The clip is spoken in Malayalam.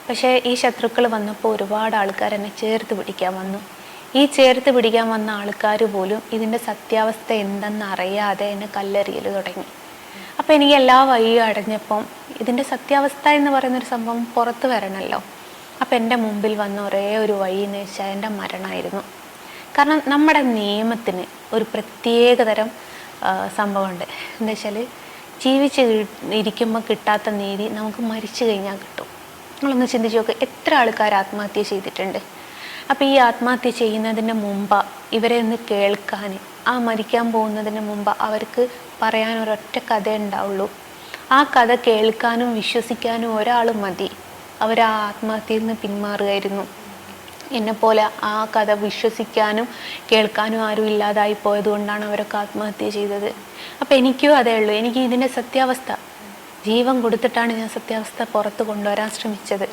പക്ഷേ ഈ ശത്രുക്കൾ വന്നപ്പോൾ ഒരുപാട് ആൾക്കാർ എന്നെ ചേർത്ത് പിടിക്കാൻ വന്നു. ഈ ചേർത്ത് പിടിക്കാൻ വന്ന ആൾക്കാർ പോലും ഇതിൻ്റെ സത്യാവസ്ഥ എന്തെന്ന് അറിയാതെ എന്നെ കല്ലെറിയൽ തുടങ്ങി. അപ്പോൾ എനിക്ക് എല്ലാ വഴിയും അടഞ്ഞപ്പം ഇതിൻ്റെ സത്യാവസ്ഥ എന്ന് പറയുന്നൊരു സംഭവം പുറത്ത് വരണമല്ലോ. അപ്പോൾ എൻ്റെ മുമ്പിൽ വന്ന ഒരേ ഒരു വഴി എന്ന് വെച്ചാൽ എൻ്റെ മരണമായിരുന്നു. കാരണം നമ്മുടെ നിയമത്തിന് ഒരു പ്രത്യേകതരം സംഭവമുണ്ട്. എന്താ വെച്ചാൽ ജീവിച്ച് ഇരിക്കുമ്പോൾ കിട്ടാത്ത നീതി നമുക്ക് മരിച്ചു കഴിഞ്ഞാൽ കിട്ടും. നിങ്ങളൊന്ന് ചിന്തിച്ച് നോക്ക്, എത്ര ആൾക്കാർ ആത്മഹത്യ ചെയ്തിട്ടുണ്ട്. അപ്പോൾ ഈ ആത്മഹത്യ ചെയ്യുന്നതിന് മുമ്പ് ഇവരെ ഒന്ന് കേൾക്കാൻ, ആ മരിക്കാൻ പോകുന്നതിന് മുമ്പ് അവർക്ക് പറയാൻ ഒരൊറ്റ കഥ ഉണ്ടാവുള്ളൂ. ആ കഥ കേൾക്കാനും വിശ്വസിക്കാനും ഒരാൾ മതി. അവർ ആ ആത്മഹത്യയിൽ നിന്ന് പിന്മാറുകയായിരുന്നു. എന്നെപ്പോലെ ആ കഥ വിശ്വസിക്കാനും കേൾക്കാനും ആരും ഇല്ലാതായി പോയതുകൊണ്ടാണ് അവരൊക്കെ ആത്മഹത്യ ചെയ്തത്. അപ്പോൾ എനിക്കും അതേ ഉള്ളൂ. എനിക്ക് ഇതിൻ്റെ സത്യാവസ്ഥ ജീവൻ കൊടുത്തിട്ടാണ് ഞാൻ സത്യാവസ്ഥ പുറത്ത് കൊണ്ടുവരാൻ ശ്രമിച്ചത്.